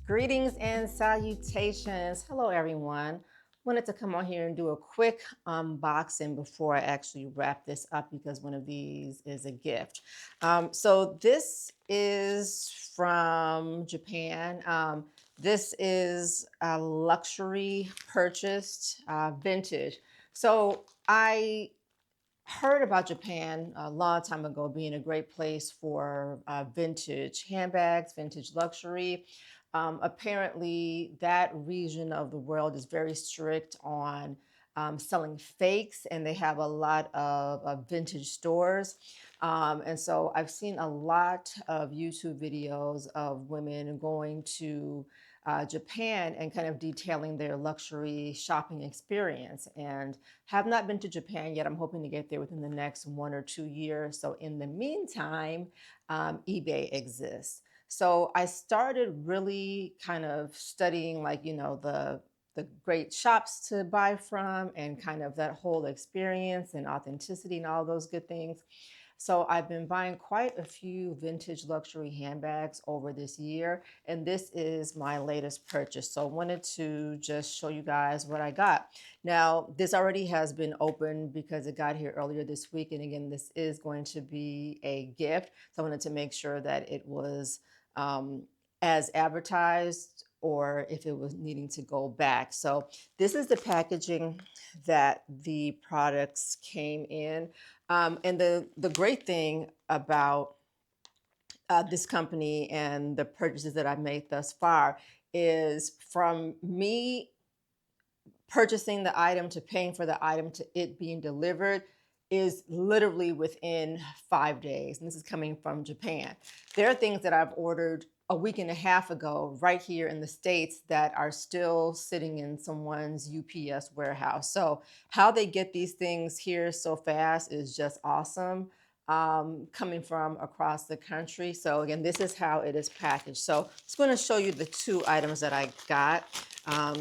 Greetings and salutations. Hello, everyone. Wanted to come on here and do a quick unboxing before I actually wrap this up because one of these is a gift. So this is from Japan. This is a luxury purchased vintage. So I heard about Japan a long time ago being a great place for vintage handbags, vintage luxury. Apparently, that region of the world is very strict on selling fakes, and they have a lot of vintage stores. And so I've seen a lot of YouTube videos of women going to Japan and kind of detailing their luxury shopping experience. And have not been to Japan yet. I'm hoping to get there within the next 1 or 2 years. So in the meantime, eBay exists. So I started really kind of studying, like, the great shops to buy from and kind of that whole experience and authenticity and all those good things. So I've been buying quite a few vintage luxury handbags over this year, and this is my latest purchase. So I wanted to just show you guys what I got. Now, this already has been opened because it got here earlier this week, and again, this is going to be a gift. So I wanted to make sure that it was um, as advertised or if it was needing to go back. So this is the packaging that the products came in. And the great thing about this company and the purchases that I've made thus far is from me purchasing the item to paying for the item to it being delivered is literally within 5 days. And this is coming from Japan. There are things that I've ordered a week and a half ago right here in the States that are still sitting in someone's UPS warehouse. So how they get these things here so fast is just awesome, coming from across the country. So again, this is how it is packaged. So I'm just going to show you the two items that I got. Um,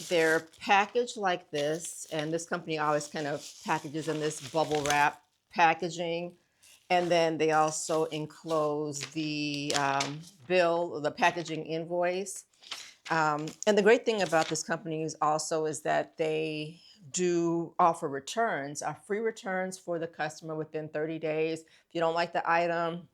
they're packaged like this, and this company always kind of packages in this bubble wrap packaging. And then they also enclose the bill, the packaging invoice. And the great thing about this company is that they do offer returns, free returns for the customer within 30 days. If you don't like the item,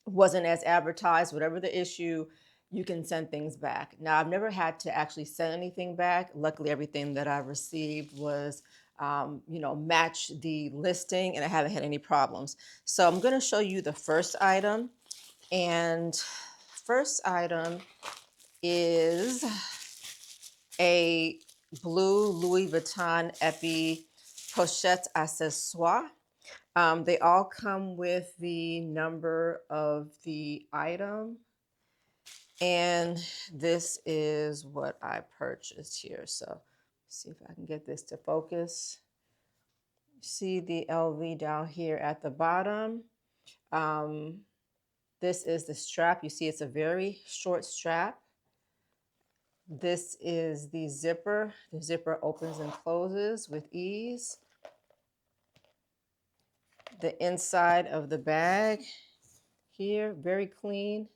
wasn't as advertised, whatever the issue, you can send things back. Now, I've never had to actually send anything back. Luckily, everything that I received was, match the listing, and I haven't had any problems. So I'm going to show you the first item, and first item is a blue Louis Vuitton Epi Pochette Accessoire. They all come with the number of the item. And this is what I purchased here. So see if I can get this to focus. See the LV down here at the bottom. Um, this is the strap. You see it's a very short strap. This is the zipper. The zipper opens and closes with ease. The inside of the bag here, very clean.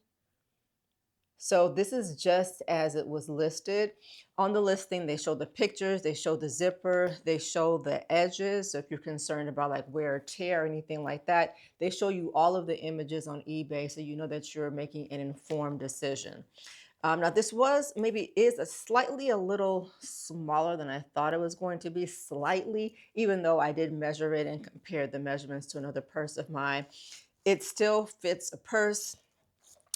So this is just as it was listed. On the listing, they show the pictures, they show the zipper, they show the edges. So if you're concerned about like wear or tear or anything like that, they show you all of the images on eBay so you know that you're making an informed decision. Now this is a little smaller than I thought it was going to be, slightly, even though I did measure it and compare the measurements to another purse of mine. It still fits a purse.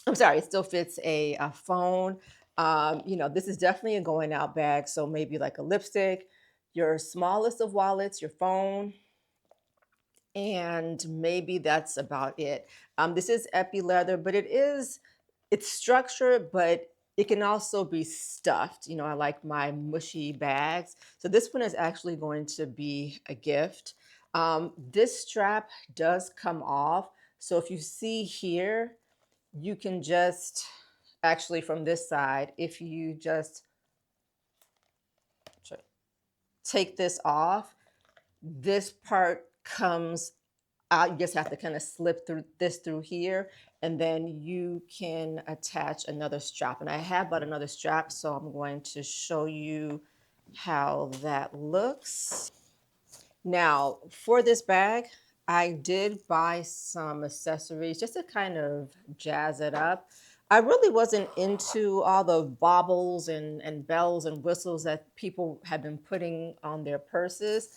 I'm sorry, it still fits a phone. This is definitely a going out bag. So maybe like a lipstick, your smallest of wallets, your phone, and maybe that's about it. This is epi leather, but it's structured, but it can also be stuffed. I like my mushy bags. So this one is actually going to be a gift. This strap does come off. So if you see here, you can just actually from this side, if you just take this off, this part comes You just have to kind of slip through this through here, and then you can attach another strap. And I have bought another strap, so I'm going to show you how that looks. Now, for this bag, I did buy some accessories just to kind of jazz it up. I really wasn't into all the baubles and bells and whistles that people have been putting on their purses.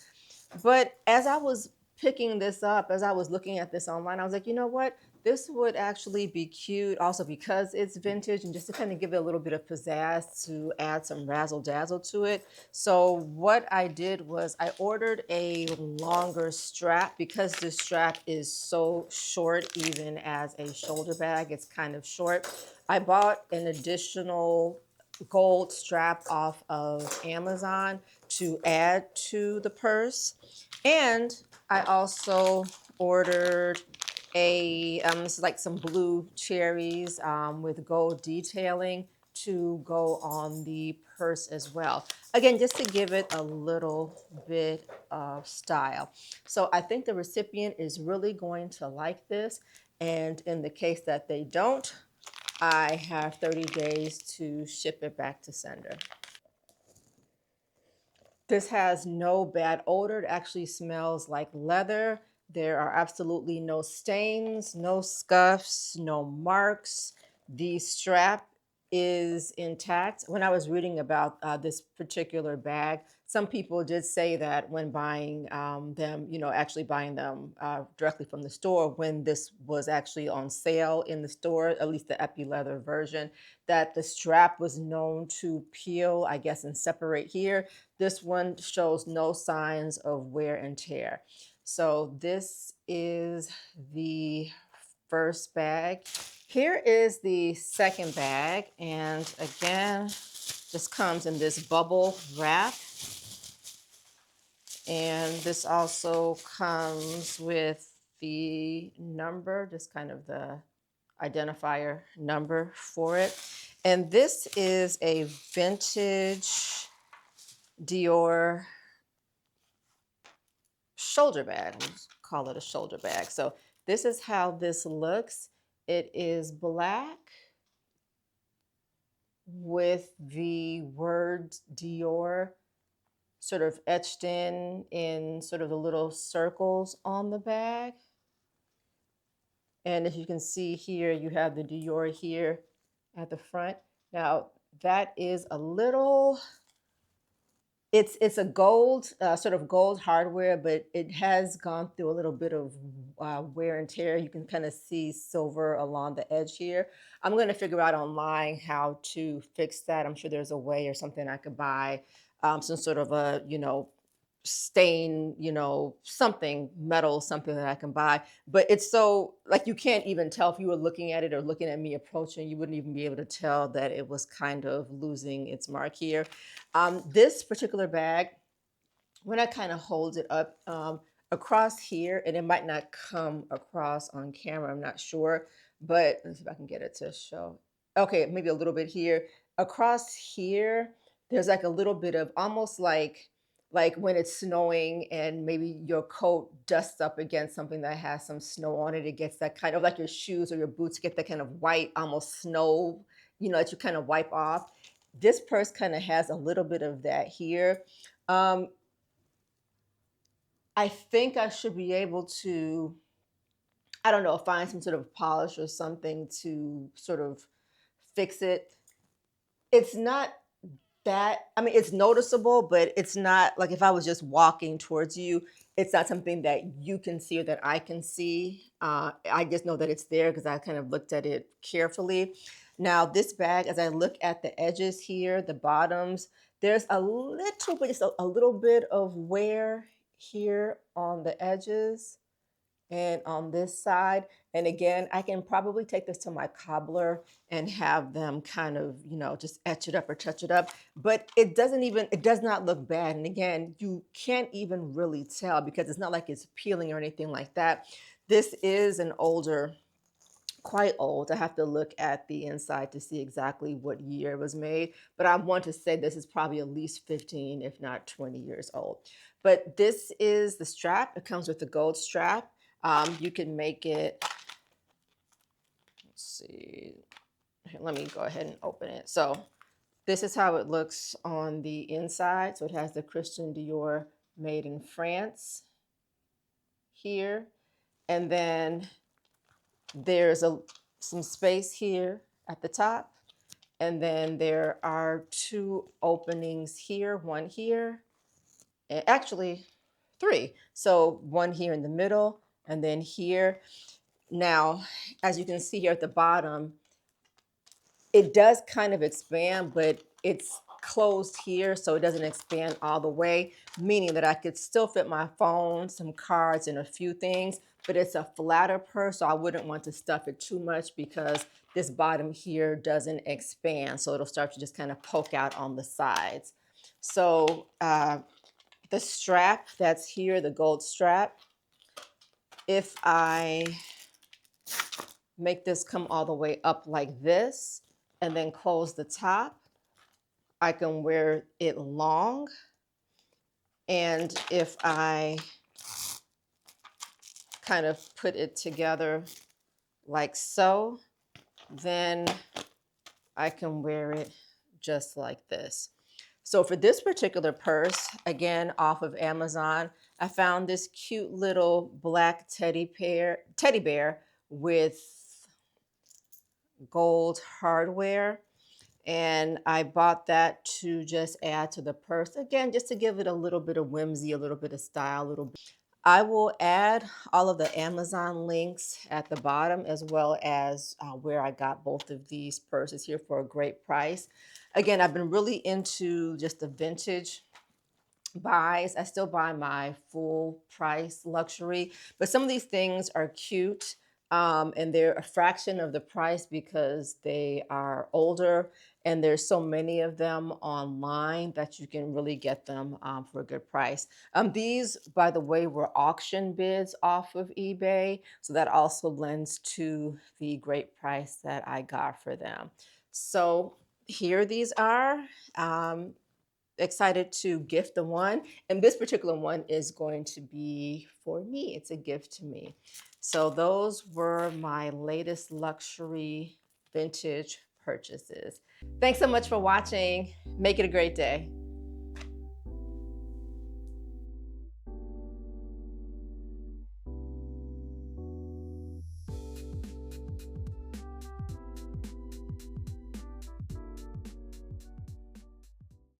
But as I was picking this up, as I was looking at this online, I was like, you know what? This would actually be cute also because it's vintage and just to kind of give it a little bit of pizzazz to add some razzle dazzle to it. So what I did was I ordered a longer strap because this strap is so short, even as a shoulder bag, it's kind of short. I bought an additional gold strap off of Amazon to add to the purse. And I also ordered this is like some blue cherries with gold detailing to go on the purse as well. Again, just to give it a little bit of style. So I think the recipient is really going to like this. And in the case that they don't, I have 30 days to ship it back to sender. This has no bad odor. It actually smells like leather. There are absolutely no stains, no scuffs, no marks. The strap is intact. When I was reading about this particular bag, some people did say that when buying them, actually buying them directly from the store, when this was actually on sale in the store, at least the epi leather version, that the strap was known to peel, I guess, and separate here. This one shows no signs of wear and tear. So this is the first bag. Here is the second bag. And again, this comes in this bubble wrap. And this also comes with the number, just kind of the identifier number for it. And this is a vintage Dior shoulder bag. Let's call it a shoulder bag. So this is how this looks. It is black with the word Dior sort of etched in sort of the little circles on the bag. And as you can see here, you have the Dior here at the front. Now that is a little, it's a gold, sort of gold hardware, but it has gone through a little bit of wear and tear. You can kind of see silver along the edge here. I'm going to figure out online how to fix that. I'm sure there's a way or something I could buy, some sort of a, stain, something metal, something that I can buy. But it's so like you can't even tell if you were looking at it or looking at me approaching, you wouldn't even be able to tell that it was kind of losing its mark here. This particular bag, when I kind of hold it up across here, and it might not come across on camera, I'm not sure, but let's see if I can get it to show. Okay, maybe a little bit here. Across here, there's like a little bit of almost like when it's snowing and maybe your coat dusts up against something that has some snow on it, it gets that kind of like your shoes or your boots get that kind of white, almost snow, that you kind of wipe off. This purse kind of has a little bit of that here. Um, I think I should be able to, I don't know, find some sort of polish or something to sort of fix it. It's not that, I mean, it's noticeable, but it's not like if I was just walking towards you, it's not something that you can see or that I can see. I just know that it's there because I kind of looked at it carefully. Now, this bag, as I look at the edges here, the bottoms, there's a little bit, just a little bit of wear here on the edges and on this side. And again, I can probably take this to my cobbler and have them kind of, just etch it up or touch it up. But it does not look bad. And again, you can't even really tell because it's not like it's peeling or anything like that. This is an older, quite old. I have to look at the inside to see exactly what year it was made, but I want to say this is probably at least 15, if not 20 years old. But this is the strap. It comes with the gold strap. You can make it, let's see, here, let me go ahead and open it. So this is how it looks on the inside. So it has the Christian Dior made in France here. And then there's some space here at the top. And then there are two openings here, one here, and actually three. So one here in the middle and then here. Now, as you can see here at the bottom, it does kind of expand, but it's closed here, so it doesn't expand all the way, meaning that I could still fit my phone, some cards, and a few things, but it's a flatter purse, so I wouldn't want to stuff it too much because this bottom here doesn't expand, so it'll start to just kind of poke out on the sides. So the strap that's here, the gold strap, if I make this come all the way up like this and then close the top, I can wear it long. And if I kind of put it together like so, then I can wear it just like this. So for this particular purse, again, off of Amazon, I found this cute little black teddy bear with gold hardware. And I bought that to just add to the purse. Again, just to give it a little bit of whimsy, a little bit of style, a little bit. I will add all of the Amazon links at the bottom, as well as where I got both of these purses here for a great price. Again, I've been really into just the vintage buys. I still buy my full price luxury, but some of these things are cute. And they're a fraction of the price because they are older and there's so many of them online that you can really get them for a good price. These, by the way, were auction bids off of eBay, so that also lends to the great price that I got for them. So here these are. Excited to gift the one, and this particular one is going to be for me. It's a gift to me. So those were my latest luxury vintage purchases. Thanks so much for watching. Make it a great day.